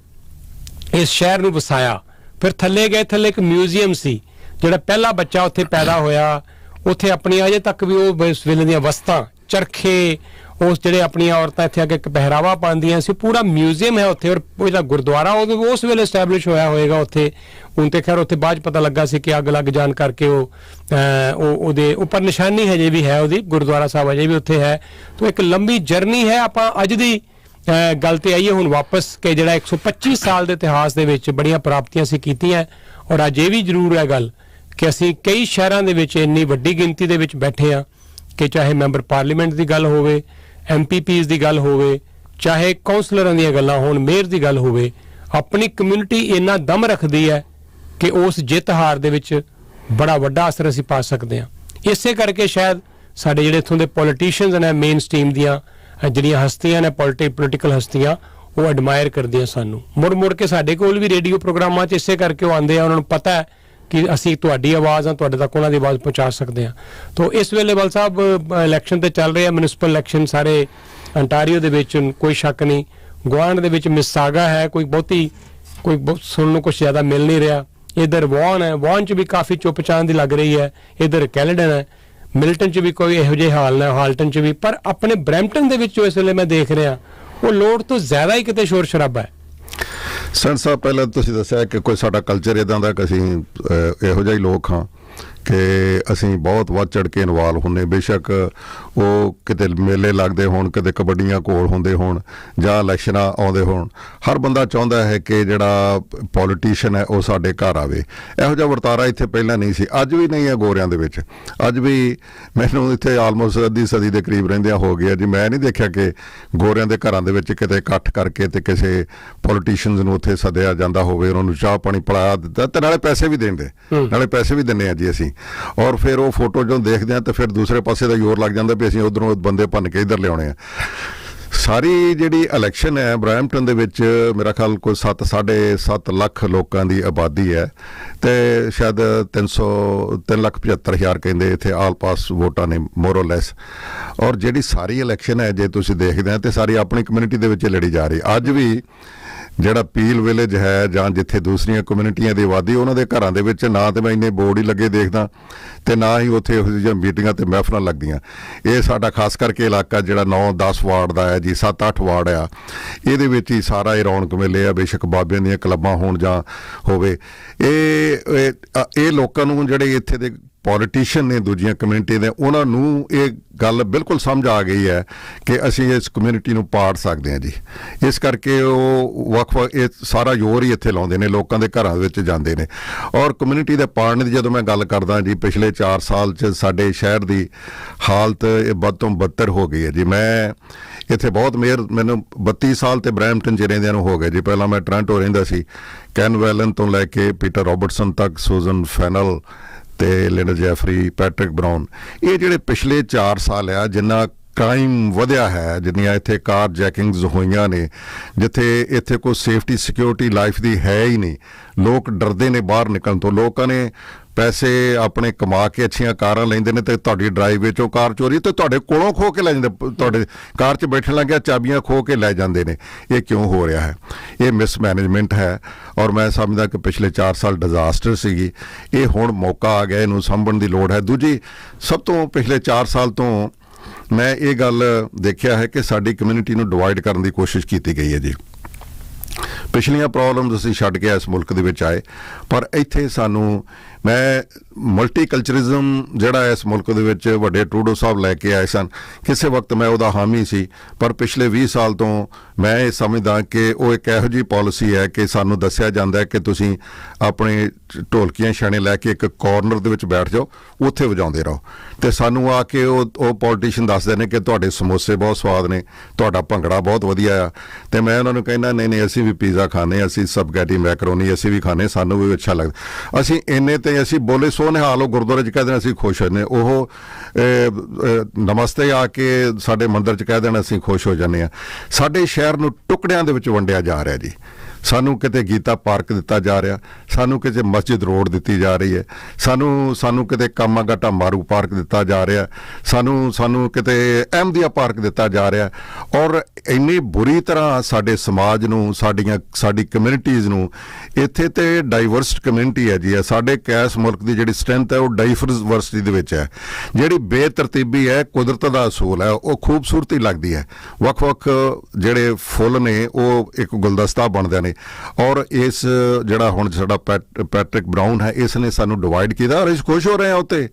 S1: ਇਸ ਸ਼ਹਿਰ ਨੂੰ ਵਸਾਇਆ। ਫਿਰ ਥੱਲੇ ਗਏ, ਥੱਲੇ ਇੱਕ ਮਿਊਜ਼ੀਅਮ ਸੀ, ਜਿਹੜਾ ਪਹਿਲਾ ਬੱਚਾ ਉੱਥੇ ਪੈਦਾ ਹੋਇਆ, ਉੱਥੇ ਆਪਣੀ ਅਜੇ ਤੱਕ ਵੀ ਉਹ ਉਸ ਵੇਲੇ ਦੀਆਂ ਵਸਤਾਂ, ਚਰਖੇ, ਉਸ ਜਿਹੜੇ ਆਪਣੀਆਂ ਔਰਤਾਂ ਇੱਥੇ ਆ ਕੇ ਇੱਕ ਪਹਿਰਾਵਾ ਪਾਉਂਦੀਆਂ ਸੀ, ਪੂਰਾ ਮਿਊਜ਼ੀਅਮ ਹੈ ਉੱਥੇ। ਔਰ ਉਹ ਜਿਹੜਾ ਗੁਰਦੁਆਰਾ ਉਹ ਉਸ ਵੇਲੇ ਐਸਟੈਬਲਿਸ਼ ਹੋਇਆ ਹੋਏਗਾ ਉੱਥੇ। ਹੁਣ ਤੇ ਖੈਰ ਉੱਥੇ ਬਾਅਦ 'ਚ ਪਤਾ ਲੱਗਾ ਸੀ ਕਿ ਅੱਗ ਲੱਗ ਜਾਣ ਕਰਕੇ ਉਹਦੇ ਉੱਪਰ ਨਿਸ਼ਾਨੀ ਹਜੇ ਵੀ ਹੈ ਉਹਦੀ, ਗੁਰਦੁਆਰਾ ਸਾਹਿਬ ਅਜੇ ਵੀ ਉੱਥੇ ਹੈ। ਤਾਂ ਇੱਕ ਲੰਬੀ ਜਰਨੀ ਹੈ। ਆਪਾਂ ਅੱਜ ਦੀ ਗੱਲ ਤੇ ਆਈਏ ਹੁਣ ਵਾਪਸ, ਕਿ ਜਿਹੜਾ 125 ਸਾਲ ਦੇ ਇਤਿਹਾਸ ਦੇ ਵਿੱਚ ਬੜੀਆਂ ਪ੍ਰਾਪਤੀਆਂ ਅਸੀਂ ਕੀਤੀਆਂ। ਔਰ ਅੱਜ ਇਹ ਵੀ ਜ਼ਰੂਰ ਹੈ ਗੱਲ ਕਿ ਅਸੀਂ ਕਈ ਸ਼ਹਿਰਾਂ ਦੇ ਵਿੱਚ ਇੰਨੀ ਵੱਡੀ ਗਿਣਤੀ ਦੇ ਵਿੱਚ ਬੈਠੇ ਹਾਂ ਕਿ ਚਾਹੇ ਮੈਂਬਰ ਪਾਰਲੀਮੈਂਟ ਦੀ ਗੱਲ ਹੋਵੇ, MPPs ਦੀ ਗੱਲ ਹੋਵੇ, ਚਾਹੇ ਕਾਉਂਸਲਰਾਂ ਦੀਆਂ ਗੱਲਾਂ ਹੋਣ, ਮੇਅਰ ਦੀ ਗੱਲ ਹੋਵੇ, ਆਪਣੀ ਕਮਿਊਨਿਟੀ ਇੰਨਾ ਦਮ ਰੱਖਦੀ ਹੈ ਕਿ ਉਸ ਜਿੱਤ ਹਾਰ ਦੇ ਵਿੱਚ ਬੜਾ ਵੱਡਾ ਅਸਰ ਅਸੀਂ ਪਾ ਸਕਦੇ ਹਾਂ। ਇਸੇ ਕਰਕੇ ਸ਼ਾਇਦ ਸਾਡੇ ਜਿਹੜੇ ਇੱਥੋਂ ਦੇ ਪੋਲੀਟੀਸ਼ੀਅਨਸ ਨੇ, ਮੇਨ ਸਟ੍ਰੀਮ ਦੀਆਂ ਜਿਹੜੀਆਂ ਹਸਤੀਆਂ ਨੇ, ਪੋਲੀਟੀਕਲ ਹਸਤੀਆਂ, ਉਹ ਐਡਮਾਇਰ ਕਰਦੀਆਂ ਸਾਨੂੰ। ਮੁੜ ਕੇ ਸਾਡੇ ਕੋਲ ਵੀ ਰੇਡੀਓ ਪ੍ਰੋਗਰਾਮਾਂ 'ਚ ਇਸੇ ਕਰਕੇ ਉਹ ਆਉਂਦੇ ਆ। ਉਹਨਾਂ ਨੂੰ ਪਤਾ ਹੈ ਕਿ ਅਸੀਂ ਤੁਹਾਡੀ ਆਵਾਜ਼ ਆ, ਤੁਹਾਡੇ ਤੱਕ ਉਹਨਾਂ ਦੀ ਆਵਾਜ਼ ਪਹੁੰਚਾ ਸਕਦੇ ਹਾਂ। ਤਾਂ ਇਸ ਵੇਲੇ ਬਲ ਸਾਹਿਬ ਇਲੈਕਸ਼ਨ ਤੇ ਚੱਲ ਰਹੇ ਆ, ਮਿਊਨਿਸਪਲ ਇਲੈਕਸ਼ਨ ਸਾਰੇ ਅੰਟਾਰੀਓ ਦੇ ਵਿੱਚ, ਕੋਈ ਸ਼ੱਕ ਨਹੀਂ। ਗੁਆਂਢ ਦੇ ਵਿੱਚ ਮਿਸਾਗਾ ਹੈ, ਕੋਈ ਸੁਣਨ ਨੂੰ ਕੁਛ ਜ਼ਿਆਦਾ ਮਿਲ ਨਹੀਂ ਰਿਹਾ। ਇੱਧਰ ਵੌਨ ਹੈ, ਵੌਨ 'ਚ ਵੀ ਕਾਫੀ ਚੁੱਪਚਾਪ ਦੀ ਲੱਗ ਰਹੀ ਹੈ। ਇੱਧਰ ਕੈਲੇਡਨ ਹੈ, ਮਿਲਟਨ 'ਚ ਵੀ ਕੋਈ ਇਹੋ ਜਿਹੇ ਹਾਲ ਨੇ, ਹਾਲਟਨ 'ਚ ਵੀ। ਪਰ ਆਪਣੇ ਬਰੈਂਪਟਨ ਦੇ ਵਿੱਚ ਇਸ ਵੇਲੇ ਮੈਂ ਦੇਖ ਰਿਹਾ, ਉਹ ਲੋੜ ਤੋਂ ਜ਼ਿਆਦਾ ਹੀ ਕਿਤੇ ਸ਼ੋਰ ਸ਼ਰਾਬਾ ਹੈ।
S2: ਸਰ ਸਾਹਿਬ, ਪਹਿਲਾਂ ਤੁਸੀਂ ਦੱਸਿਆ ਕਿ ਕੋਈ ਸਾਡਾ ਕਲਚਰ ਇੱਦਾਂ ਦਾ ਕਿ ਅਸੀਂ ਇਹੋ ਜਿਹੇ ਲੋਕ ਹਾਂ ਕਿ ਅਸੀਂ ਬਹੁਤ ਵੱਧ ਚੜ੍ਹ ਕੇ ਇਨਵਾਲਵ ਹੁੰਦੇ। ਬੇਸ਼ੱਕ ਉਹ ਕਿਤੇ ਮੇਲੇ ਲੱਗਦੇ ਹੋਣ, ਕਿਤੇ ਕਬੱਡੀਆਂ ਘੋਲ ਹੁੰਦੇ ਹੋਣ, ਜਾਂ ਇਲੈਕਸ਼ਨਾਂ ਆਉਂਦੇ ਹੋਣ, ਹਰ ਬੰਦਾ ਚਾਹੁੰਦਾ ਹੈ ਕਿ ਜਿਹੜਾ ਪੋਲੀਟੀਸ਼ੀਅਨ ਹੈ ਉਹ ਸਾਡੇ ਘਰ ਆਵੇ। ਇਹੋ ਜਿਹਾ ਵਰਤਾਰਾ ਇੱਥੇ ਪਹਿਲਾਂ ਨਹੀਂ ਸੀ, ਅੱਜ ਵੀ ਨਹੀਂ ਹੈ ਗੋਰਿਆਂ ਦੇ ਵਿੱਚ। ਅੱਜ ਵੀ ਮੈਨੂੰ ਇੱਥੇ ਆਲਮੋਸਟ ਅੱਧੀ ਸਦੀ ਦੇ ਕਰੀਬ ਰਹਿੰਦਿਆਂ ਹੋ ਗਿਆ ਜੀ, ਮੈਂ ਨਹੀਂ ਦੇਖਿਆ ਕਿ ਗੋਰਿਆਂ ਦੇ ਘਰਾਂ ਦੇ ਵਿੱਚ ਕਿਤੇ ਇਕੱਠ ਕਰਕੇ ਤੇ ਕਿਸੇ ਪੋਲੀਟੀਸ਼ੀਅਨਸ ਨੂੰ ਉੱਥੇ ਸੱਦਿਆ ਜਾਂਦਾ ਹੋਵੇ, ਉਹਨਾਂ ਨੂੰ ਚਾਹ ਪਾਣੀ ਪਿਲਾਇਆ ਦਿੱਤਾ, ਤੇ ਨਾਲੇ ਪੈਸੇ ਵੀ ਦਿੰਦੇ ਆ ਜੀ ਅਸੀਂ। ਔਰ ਫਿਰ ਉਹ ਫੋਟੋ ਜਦੋਂ ਦੇਖਦੇ ਹਾਂ ਤਾਂ ਫਿਰ ਦੂਸਰੇ ਪਾਸੇ ਦਾ ਜ਼ੋਰ ਲੱਗ ਜਾਂਦਾ ਵੀ ਅਸੀਂ ਉੱਧਰੋਂ ਬੰਦੇ ਭੰਨ ਕੇ ਇੱਧਰ ਲਿਆਉਣੇ ਆ। ਸਾਰੀ ਜਿਹੜੀ ਇਲੈਕਸ਼ਨ ਹੈ ਬਰੈਂਪਟਨ ਦੇ ਵਿੱਚ, ਮੇਰਾ ਖਿਆਲ ਕੋਈ 7.5 ਲੱਖ ਲੋਕਾਂ ਦੀ ਆਬਾਦੀ ਹੈ, ਤੇ ਸ਼ਾਇਦ 3,75,000 ਕਹਿੰਦੇ ਇੱਥੇ ਆਲ ਪਾਸ ਵੋਟਾਂ ਨੇ, ਮੋਰੋਲੈਸ। ਔਰ ਜਿਹੜੀ ਸਾਰੀ ਇਲੈਕਸ਼ਨ ਹੈ ਜੇ ਤੁਸੀਂ ਦੇਖਦੇ ਆ ਤੇ ਸਾਰੀ ਆਪਣੀ ਕਮਿਊਨਿਟੀ ਦੇ ਵਿੱਚ ਲੜੀ ਜਾ ਰਹੀ। ਅੱਜ ਵੀ ਜਿਹੜਾ ਪੀਲ ਵਿਲੇਜ ਹੈ ਜਾਂ ਜਿੱਥੇ ਦੂਸਰੀਆਂ ਕਮਿਊਨਿਟੀਆਂ ਦੀ ਆਬਾਦੀ, ਉਹਨਾਂ ਦੇ ਘਰਾਂ ਦੇ ਵਿੱਚ ਨਾ ਤੇ ਮੈਂ ਇੰਨੇ ਬੋਰਡ ਹੀ ਲੱਗੇ ਦੇਖਦਾ, ਤੇ ਨਾ ਹੀ ਉੱਥੇ ਇਹੋ ਜਿਹੀਆਂ ਮੀਟਿੰਗਾਂ ਤੇ ਮਹਿਫਲਾਂ ਲੱਗਦੀਆਂ। ਇਹ ਸਾਡਾ ਖਾਸ ਕਰਕੇ ਇਲਾਕਾ ਜਿਹੜਾ 9-10 ਵਾਰਡ ਦਾ ਹੈ ਜੀ, 7-8 ਵਾਰਡ ਆ, ਇਹਦੇ ਵਿੱਚ ਹੀ ਸਾਰਾ ਇਹ ਰੌਣਕ ਮੇਲੇ ਆ। ਬੇਸ਼ੱਕ ਬਾਬਿਆਂ ਦੀਆਂ ਕਲੱਬਾਂ ਹੋਣ ਜਾਂ ਹੋਵੇ, ਇਹ ਲੋਕਾਂ ਨੂੰ ਜਿਹੜੇ ਇੱਥੇ ਦੇ ਪੋਲੀਟੀਸ਼ੀਅਨ ਨੇ ਦੂਜੀਆਂ ਕਮਿਊਨਿਟੀ ਦੇ, ਉਹਨਾਂ ਨੂੰ ਇਹ ਗੱਲ ਬਿਲਕੁਲ ਸਮਝ ਆ ਗਈ ਹੈ ਕਿ ਅਸੀਂ ਇਸ ਕਮਿਊਨਿਟੀ ਨੂੰ ਪਾੜ ਸਕਦੇ ਹਾਂ ਜੀ। ਇਸ ਕਰਕੇ ਉਹ ਵੱਖ-ਵੱਖ ਇਹ ਸਾਰਾ ਜ਼ੋਰ ਹੀ ਇੱਥੇ ਲਾਉਂਦੇ ਨੇ, ਲੋਕਾਂ ਦੇ ਘਰਾਂ ਵਿੱਚ ਜਾਂਦੇ ਨੇ। ਔਰ ਕਮਿਊਨਿਟੀ ਦੇ ਪਾੜਨ ਦੀ ਜਦੋਂ ਮੈਂ ਗੱਲ ਕਰਦਾ ਜੀ, ਪਿਛਲੇ 4 ਸਾਲ 'ਚ ਸਾਡੇ ਸ਼ਹਿਰ ਦੀ ਹਾਲਤ ਇਹ ਵੱਧ ਤੋਂ ਬੱਤਰ ਹੋ ਗਈ ਹੈ ਜੀ। ਮੈਂ ਇੱਥੇ ਬਹੁਤ ਮੈਨੂੰ 32 ਸਾਲ ਤੇ ਬਰੈਂਪਟਨ 'ਚ ਰਹਿੰਦਿਆਂ ਨੂੰ ਹੋ ਗਏ ਜੀ। ਪਹਿਲਾਂ ਮੈਂ ਟੋਰਾਂਟੋ ਰਹਿੰਦਾ ਸੀ, ਕੈਨ ਵੈਲਨ ਤੋਂ ਲੈ ਕੇ ਪੀਟਰ ਰੋਬਰਟਸਨ ਤੱਕ, ਸੂਜ਼ਨ ਫੈਨਲ ਤੇ ਲਿੰਡਾ ਜੈਫਰੀ, ਪੈਟਰਿਕ ਬਰਾਊਨ, ਇਹ ਜਿਹੜੇ ਪਿਛਲੇ 4 ਸਾਲ ਆ ਜਿੰਨਾ ਕ੍ਰਾਈਮ ਵਧਿਆ ਹੈ, ਜਿੰਨੀਆਂ ਇੱਥੇ ਕਾਰ ਜੈਕਿੰਗਸ ਹੋਈਆਂ ਨੇ, ਜਿੱਥੇ ਇੱਥੇ ਕੋਈ ਸੇਫਟੀ ਸਿਕਿਉਰਿਟੀ ਲਾਈਫ ਦੀ ਹੈ ਹੀ ਨਹੀਂ। ਲੋਕ ਡਰਦੇ ਨੇ ਬਾਹਰ ਨਿਕਲਣ ਤੋਂ। ਲੋਕਾਂ ਨੇ ਪੈਸੇ ਆਪਣੇ ਕਮਾ ਕੇ ਅੱਛੀਆਂ ਕਾਰਾਂ ਲੈਂਦੇ ਨੇ ਤੇ ਤੁਹਾਡੀ ਡਰਾਈਵ ਵਿੱਚੋਂ ਕਾਰ ਚੋਰੀ ਤੇ ਤੁਹਾਡੇ ਕੋਲੋਂ ਖੋ ਕੇ ਲੈ ਜਾਂਦੇ, ਤੁਹਾਡੇ ਕਾਰ 'ਚ ਬੈਠਣ ਲੱਗਿਆ ਚਾਬੀਆਂ ਖੋ ਕੇ ਲੈ ਜਾਂਦੇ ਨੇ। ਇਹ ਕਿਉਂ ਹੋ ਰਿਹਾ ਹੈ? ਇਹ ਮਿਸਮੈਨੇਜਮੈਂਟ ਹੈ। ਔਰ ਮੈਂ ਸਮਝਦਾ ਕਿ ਪਿਛਲੇ 4 ਸਾਲ ਡਿਜ਼ਾਸਟਰ ਸੀਗੀ। ਇਹ ਹੁਣ ਮੌਕਾ ਆ ਗਿਆ, ਇਹਨੂੰ ਸਾਂਭਣ ਦੀ ਲੋੜ ਹੈ। ਦੂਜੀ ਸਭ ਤੋਂ ਪਿਛਲੇ 4 ਸਾਲ ਤੋਂ ਮੈਂ ਇਹ ਗੱਲ ਦੇਖਿਆ ਹੈ ਕਿ ਸਾਡੀ ਕਮਿਊਨਿਟੀ ਨੂੰ ਡਿਵਾਈਡ ਕਰਨ ਦੀ ਕੋਸ਼ਿਸ਼ ਕੀਤੀ ਗਈ ਹੈ ਜੀ। ਪਿਛਲੀਆਂ ਪ੍ਰੋਬਲਮਸ ਅਸੀਂ ਛੱਡ ਕੇ ਇਸ ਮੁਲਕ ਦੇ ਵਿੱਚ ਆਏ, ਪਰ ਇੱਥੇ ਸਾਨੂੰ ਮੈਂ ਮਲਟੀਕਲਚਰਿਜ਼ਮ ਜਿਹੜਾ ਇਸ ਮੁਲਕ ਦੇ ਵਿੱਚ ਵੱਡੇ ਟਰੂਡੋ ਸਾਹਿਬ ਲੈ ਕੇ ਆਏ ਸਨ, ਕਿਸੇ ਵਕਤ ਮੈਂ ਉਹਦਾ ਹਾਮੀ ਸੀ। ਪਰ ਪਿਛਲੇ 20 ਸਾਲ ਤੋਂ ਮੈਂ ਇਹ ਸਮਝਦਾ ਕਿ ਉਹ ਇੱਕ ਇਹੋ ਜਿਹੀ ਪਾਲਿਸੀ ਹੈ ਕਿ ਸਾਨੂੰ ਦੱਸਿਆ ਜਾਂਦਾ ਹੈ ਕਿ ਤੁਸੀਂ ਆਪਣੇ ਢੋਲਕੀਆਂ ਛਾਣੇ ਲੈ ਕੇ ਇੱਕ ਕਾਰਨਰ ਦੇ ਵਿੱਚ ਬੈਠ ਜਾਓ, ਉੱਥੇ ਵਜਾਉਂਦੇ ਰਹੋ। ਤੇ ਸਾਨੂੰ ਆ ਕੇ ਉਹ ਪੋਲੀਟੀਸ਼ੀਅਨ ਦੱਸਦੇ ਨੇ ਕਿ ਤੁਹਾਡੇ ਸਮੋਸੇ ਬਹੁਤ ਸਵਾਦ ਨੇ, ਤੁਹਾਡਾ ਭੰਗੜਾ ਬਹੁਤ ਵਧੀਆ ਆ। ਤੇ ਮੈਂ ਉਹਨਾਂ ਨੂੰ ਕਹਿੰਦਾ ਨਹੀਂ ਅਸੀਂ ਵੀ ਪੀਜ਼ਾ ਖਾਂਦੇ, ਅਸੀਂ ਸਪਗੈਟੀ ਮੈਕਰੋਨੀ ਅਸੀਂ ਵੀ ਖਾਂਦੇ, ਸਾਨੂੰ ਵੀ ਅੱਛਾ ਲੱਗਦਾ। ਅਸੀਂ ਇੰਨੇ ਤੇ ਅਸੀਂ ਬੋਲੇ ਸੋ ਨਿਹਾਲ, ਉਹ ਗੁਰਦੁਆਰੇ 'ਚ ਕਹਿ ਦੇਣ ਅਸੀਂ ਖੁਸ਼ ਹੁੰਦੇ, ਉਹ ਨਮਸਤੇ ਆ ਕੇ ਸਾਡੇ ਮੰਦਿਰ 'ਚ ਕਹਿ ਦੇਣ ਅਸੀਂ ਖੁਸ਼ ਹੋ ਜਾਂਦੇ ਹਾਂ। ਸਾਡੇ ਸ਼ਹਿਰ ਨੂੰ ਟੁਕੜਿਆਂ ਦੇ ਵਿੱਚ ਵੰਡਿਆ ਜਾ ਰਿਹਾ ਜੀ। ਸਾਨੂੰ ਕਿਤੇ ਗੀਤਾ ਪਾਰਕ ਦਿੱਤਾ ਜਾ ਰਿਹਾ, ਸਾਨੂੰ ਕਿਤੇ ਮਸਜਿਦ ਰੋਡ ਦਿੱਤੀ ਜਾ ਰਹੀ ਹੈ, ਸਾਨੂੰ ਕਿਤੇ ਕਾਮਾਗਾਟਾ ਮਾਰੂ ਪਾਰਕ ਦਿੱਤਾ ਜਾ ਰਿਹਾ, ਸਾਨੂੰ ਕਿਤੇ ਅਹਿਮਦੀਆ ਪਾਰਕ ਦਿੱਤਾ ਜਾ ਰਿਹਾ। ਔਰ ਇੰਨੀ ਬੁਰੀ ਤਰ੍ਹਾਂ ਸਾਡੇ ਸਮਾਜ ਨੂੰ, ਸਾਡੀ ਕਮਿਊਨਿਟੀਜ਼ ਨੂੰ, ਇੱਥੇ ਤੇ ਡਾਈਵਰਸ ਕਮਿਊਨਿਟੀ ਹੈ ਜੀ। ਸਾਡੇ ਕੈਸ ਮੁਲਕ ਦੀ ਜਿਹੜੀ ਸਟਰੈਂਥ ਹੈ ਉਹ ਡਾਈਵਰਸਿਟੀ ਦੇ ਵਿੱਚ ਹੈ। ਜਿਹੜੀ ਬੇਤਰਤੀਬੀ ਹੈ ਕੁਦਰਤ ਦਾ ਅਸੂਲ ਹੈ, ਉਹ ਖੂਬਸੂਰਤੀ ਲੱਗਦੀ ਹੈ। ਵੱਖ-ਵੱਖ ਜਿਹੜੇ ਫੁੱਲ ਨੇ ਉਹ ਇੱਕ ਗੁਲਦਸਤਾ ਬਣਦੇ ਨੇ। ਔਰ ਇਸ ਜਿਹੜਾ ਹੁਣ ਸਾਡਾ ਪੈਟਰਿਕ ਬਰਾਊਨ ਹੈ, ਇਸ ਨੇ ਸਾਨੂੰ ਡਿਵਾਈਡ ਕੀਤਾ ਔਰ ਅਸੀਂ ਖੁਸ਼ ਹੋ ਰਹੇ ਹਾਂ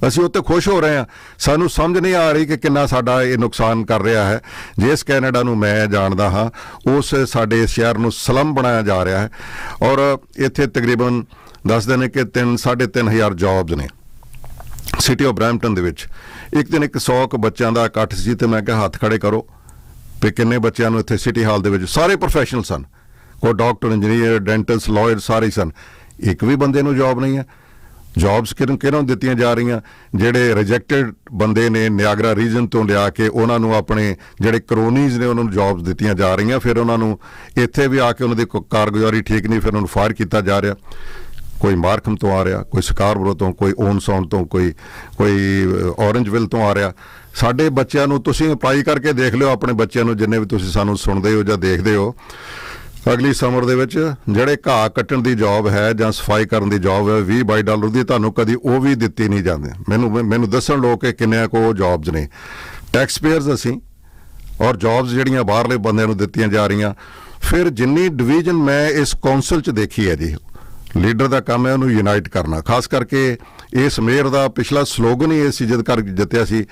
S2: ਅਸੀਂ ਉੱਤੇ ਖੁਸ਼ ਹੋ ਰਹੇ ਹਾਂ। ਸਾਨੂੰ ਸਮਝ ਨਹੀਂ ਆ ਰਹੀ ਕਿ ਕਿੰਨਾ ਸਾਡਾ ਇਹ ਨੁਕਸਾਨ ਕਰ ਰਿਹਾ ਹੈ। ਜਿਸ ਕੈਨੇਡਾ ਨੂੰ ਮੈਂ ਜਾਣਦਾ ਹਾਂ, ਉਸ ਸਾਡੇ ਸ਼ਹਿਰ ਨੂੰ ਸਲਮ ਬਣਾਇਆ ਜਾ ਰਿਹਾ ਹੈ। ਔਰ ਇੱਥੇ ਤਕਰੀਬਨ ਦੱਸਦੇ ਨੇ ਕਿ 3,500 ਜੌਬਸ ਨੇ ਸਿਟੀ ਆਫ ਬਰੈਂਪਟਨ ਦੇ ਵਿੱਚ। ਇੱਕ ਦਿਨ 100 ਬੱਚਿਆਂ ਦਾ ਇਕੱਠ ਸੀ ਤੇ ਮੈਂ ਕਿਹਾ ਹੱਥ ਖੜੇ ਕਰੋ ਵੀ ਕਿੰਨੇ ਬੱਚਿਆਂ ਨੂੰ ਇੱਥੇ ਸਿਟੀ ਹਾਲ ਦੇ ਵਿੱਚ, ਸਾਰੇ ਪ੍ਰੋਫੈਸ਼ਨਲ ਸਨ, ਕੋਈ ਡਾਕਟਰ, ਇੰਜੀਨੀਅਰ, ਡੈਂਟਿਸਟ, ਲਾਇਰ ਸਾਰੇ ਸਨ। ਇੱਕ ਵੀ ਬੰਦੇ ਨੂੰ ਜੌਬ ਨਹੀਂ ਹੈ। ਜੌਬਸ ਕਿਹਨੂੰ ਦਿੱਤੀਆਂ ਜਾ ਰਹੀਆਂ? ਜਿਹੜੇ ਰਿਜੈਕਟਡ ਬੰਦੇ ਨੇ ਨਿਆਗਰਾ ਰੀਜਨ ਤੋਂ ਲਿਆ ਕੇ ਉਹਨਾਂ ਨੂੰ ਆਪਣੇ ਜਿਹੜੇ ਕਰੋਨੀਜ਼ ਨੇ ਉਹਨਾਂ ਨੂੰ ਜੌਬਸ ਦਿੱਤੀਆਂ ਜਾ ਰਹੀਆਂ। ਫਿਰ ਉਹਨਾਂ ਨੂੰ ਇੱਥੇ ਵੀ ਆ ਕੇ ਉਹਨਾਂ ਦੀ ਕਾਰਗੁਜ਼ਾਰੀ ਠੀਕ ਨਹੀਂ, ਫਿਰ ਉਹਨਾਂ ਨੂੰ ਫਾਇਰ ਕੀਤਾ ਜਾ ਰਿਹਾ। ਕੋਈ ਮਾਰਕਮ ਤੋਂ ਆ ਰਿਹਾ, ਕੋਈ ਸਕਾਰਬਰੋ ਤੋਂ, ਕੋਈ ਓਨਸਾਊਂਡ ਤੋਂ, ਕੋਈ ਔਰੰਜਵਿਲ ਤੋਂ ਆ ਰਿਹਾ। ਸਾਡੇ ਬੱਚਿਆਂ ਨੂੰ ਤੁਸੀਂ ਅਪਲਾਈ ਕਰਕੇ ਦੇਖ ਲਿਓ, ਆਪਣੇ ਬੱਚਿਆਂ ਨੂੰ, ਜਿੰਨੇ ਵੀ ਤੁਸੀਂ ਸਾਨੂੰ ਸੁਣਦੇ ਹੋ ਜਾਂ ਦੇਖਦੇ ਹੋ। ਅਗਲੀ ਸਮਰ ਦੇ ਵਿੱਚ ਜਿਹੜੇ ਘਾਹ ਕੱਟਣ ਦੀ ਜੌਬ ਹੈ ਜਾਂ ਸਫਾਈ ਕਰਨ ਦੀ ਜੌਬ ਹੈ, $20-22 ਦੀ, ਤੁਹਾਨੂੰ ਕਦੀ ਉਹ ਵੀ ਦਿੱਤੀ ਨਹੀਂ ਜਾਂਦੀ। ਮੈਨੂੰ ਦੱਸਣ ਲੋਕ ਕਿ ਕਿੰਨਿਆਂ ਕੋ ਜੌਬਸ ਨੇ। ਟੈਕਸ ਪੇਅਰਸ ਅਸੀਂ, ਔਰ ਜੌਬਸ ਜਿਹੜੀਆਂ ਬਾਹਰਲੇ ਬੰਦਿਆਂ ਨੂੰ ਦਿੱਤੀਆਂ ਜਾ ਰਹੀਆਂ। ਫਿਰ ਜਿੰਨੀ ਡਿਵੀਜ਼ਨ ਮੈਂ ਇਸ ਕੌਂਸਲ 'ਚ ਦੇਖੀ ਹੈ ਜੀ, ਲੀਡਰ ਦਾ ਕੰਮ ਹੈ ਉਹਨੂੰ ਯੂਨਾਈਟ ਕਰਨਾ। ਖਾਸ ਕਰਕੇ ਇਸ ਮੇਅਰ ਦਾ ਪਿਛਲਾ ਸਲੋਗਨ ਹੀ ਇਹ ਸੀ ਜਦ ਕਰ ਜਿੱਤਿਆ ਸੀ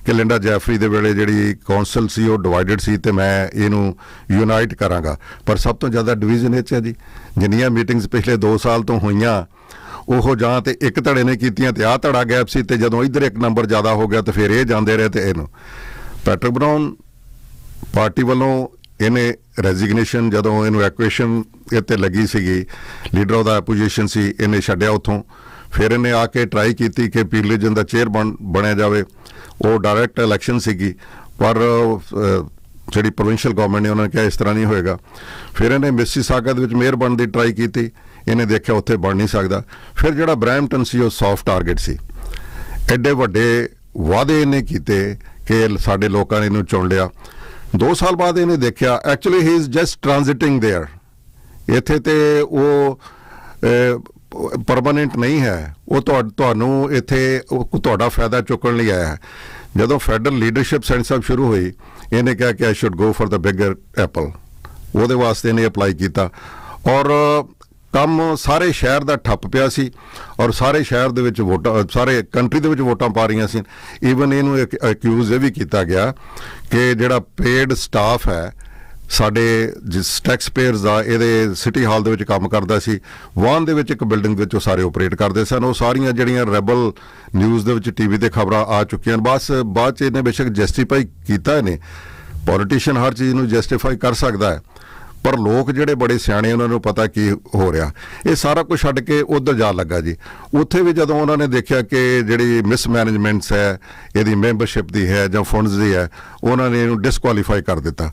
S2: ਕਿ ਲਿੰਡਾ ਜੈਫਰੀ ਦੇ ਵੇਲੇ ਜਿਹੜੀ ਕੌਂਸਲ ਸੀ ਉਹ ਡਿਵਾਈਡਡ ਸੀ ਤੇ ਮੈਂ ਇਹਨੂੰ ਯੂਨਾਈਟ ਕਰਾਂਗਾ। ਪਰ ਸਭ ਤੋਂ ਜ਼ਿਆਦਾ ਡਿਵੀਜ਼ਨ ਇਹ 'ਚ ਹੈ ਜੀ। ਜਿੰਨੀਆਂ ਮੀਟਿੰਗਸ ਪਿਛਲੇ 2 ਸਾਲ ਤੋਂ ਹੋਈਆਂ, ਉਹ ਜਾਂ ਤੇ ਇੱਕ ਧੜੇ ਨੇ ਕੀਤੀਆਂ ਤੇ ਆਹ ਧੜਾ ਗੈਪ ਸੀ, ਤੇ ਜਦੋਂ ਇੱਧਰ ਇੱਕ ਨੰਬਰ ਜ਼ਿਆਦਾ ਹੋ ਗਿਆ ਤੇ ਫਿਰ ਇਹ ਜਾਂਦੇ ਰਹੇ। ਤੇ ਇਹਨੂੰ ਪੈਟਰਿਕ ਬਰਾਊਨ ਪਾਰਟੀ ਵੱਲੋਂ ਇਹਨੇ ਰੈਜ਼ਿਗਨੇਸ਼ਨ, ਜਦੋਂ ਇਹਨੂੰ ਐਕੁਏਸ਼ਨ ਇੱਥੇ ਲੱਗੀ ਸੀਗੀ, ਲੀਡਰ ਆਫ ਦਾ ਆਪੋਜੀਸ਼ਨ ਸੀ, ਇਹਨੇ ਛੱਡਿਆ ਉੱਥੋਂ। ਫਿਰ ਇਹਨੇ ਆ ਕੇ ਟਰਾਈ ਕੀਤੀ ਕਿ ਪੀਰਲੀਜਨ ਦਾ ਚੇਅਰ ਬਣਿਆ ਜਾਵੇ। ਉਹ ਡਾਇਰੈਕਟ ਇਲੈਕਸ਼ਨ ਸੀਗੀ, ਪਰ ਜਿਹੜੀ ਪ੍ਰੋਵਿੰਸ਼ੀਅਲ ਗਵਰਨਮੈਂਟ ਨੇ ਉਹਨਾਂ ਨੇ ਕਿਹਾ ਇਸ ਤਰ੍ਹਾਂ ਨਹੀਂ ਹੋਏਗਾ। ਫਿਰ ਇਹਨੇ ਮਿਸੀਸਾਗਾ ਦੇ ਵਿੱਚ ਮੇਅਰ ਬਣਨ ਦੀ ਟਰਾਈ ਕੀਤੀ, ਇਹਨੇ ਦੇਖਿਆ ਉੱਥੇ ਬਣ ਨਹੀਂ ਸਕਦਾ। ਫਿਰ ਜਿਹੜਾ ਬਰੈਂਪਟਨ ਸੀ ਉਹ ਸੌਫਟ ਟਾਰਗੇਟ ਸੀ। ਐਡੇ ਵੱਡੇ ਵਾਅਦੇ ਇਹਨੇ ਕੀਤੇ ਕਿ ਸਾਡੇ ਲੋਕਾਂ ਨੇ ਇਹਨੂੰ ਚੁਣ ਲਿਆ। 2 ਸਾਲ ਬਾਅਦ ਇਹਨੇ ਦੇਖਿਆ actually he is just transiting there, ਇੱਥੇ ਤੇ ਉਹ ਪਰਮਾਨੈਂਟ ਨਹੀਂ ਹੈ। ਉਹ ਤੁਹਾਨੂੰ ਇੱਥੇ ਤੁਹਾਡਾ ਫਾਇਦਾ ਚੁੱਕਣ ਲਈ ਆਇਆ ਹੈ। ਜਦੋਂ ਫੈਡਰਲ ਲੀਡਰਸ਼ਿਪ ਸੈਂਸਅਪ ਸ਼ੁਰੂ ਹੋਈ, ਇਹਨੇ ਕਿਹਾ ਕਿ ਆਈ should go for the bigger Apple. ਉਹਦੇ ਵਾਸਤੇ ਇਹਨੇ ਅਪਲਾਈ ਕੀਤਾ। ਔਰ ਕੰਮ ਸਾਰੇ ਸ਼ਹਿਰ ਦਾ ਠੱਪ ਪਿਆ ਸੀ ਔਰ ਸਾਰੇ ਸ਼ਹਿਰ ਦੇ ਵਿੱਚ ਵੋਟਾਂ, ਸਾਰੇ ਕੰਟਰੀ ਦੇ ਵਿੱਚ ਵੋਟਾਂ ਪਾ ਰਹੀਆਂ ਸੀ। ਈਵਨ ਇਹਨੂੰ ਅਕਿਊਜ਼ ਇਹ ਵੀ ਕੀਤਾ ਗਿਆ ਕਿ ਜਿਹੜਾ ਪੇਡ ਸਟਾਫ ਹੈ ਸਾਡੇ ਜਿਸ ਟੈਕਸ ਪੇਅਰਸ ਦਾ, ਇਹਦੇ ਸਿਟੀ ਹਾਲ ਦੇ ਵਿੱਚ ਕੰਮ ਕਰਦਾ ਸੀ, ਵਾਨ ਦੇ ਵਿੱਚ ਇੱਕ ਬਿਲਡਿੰਗ ਵਿੱਚ ਉਹ ਸਾਰੇ ਆਪਰੇਟ ਕਰਦੇ ਸਨ। ਉਹ ਸਾਰੀਆਂ ਜਿਹੜੀਆਂ ਰੈਬਲ ਨਿਊਜ਼ ਦੇ ਵਿੱਚ ਟੀਵੀ ਤੇ ਖਬਰਾਂ ਆ ਚੁੱਕੀਆਂ, ਬਸ ਬਾਅਦ 'ਚ ਇਹਨੇ ਬੇਸ਼ੱਕ ਜਸਟੀਫਾਈ ਕੀਤਾ ਇਹਨੇ, ਪੋਲੀਟੀਸ਼ੀਅਨ ਹਰ ਚੀਜ਼ ਨੂੰ ਜਸਟੀਫਾਈ ਕਰ ਸਕਦਾ ਹੈ, ਪਰ ਲੋਕ ਜਿਹੜੇ ਬੜੇ ਸਿਆਣੇ ਉਹਨਾਂ ਨੂੰ ਪਤਾ ਕੀ ਹੋ ਰਿਹਾ। ਇਹ ਸਾਰਾ ਕੁਝ ਛੱਡ ਕੇ ਉੱਧਰ ਜਾ ਲੱਗਾ ਜੀ। ਉੱਥੇ ਵੀ ਜਦੋਂ ਉਹਨਾਂ ਨੇ ਦੇਖਿਆ ਕਿ ਜਿਹੜੀ ਮਿਸਮੈਨੇਜਮੈਂਟਸ ਹੈ ਇਹਦੀ ਮੈਂਬਰਸ਼ਿਪ ਦੀ ਹੈ ਜਾਂ ਫੰਡਸ ਦੀ ਹੈ, ਉਹਨਾਂ ਨੇ ਇਹਨੂੰ ਡਿਸਕੁਆਲੀਫਾਈ ਕਰ ਦਿੱਤਾ।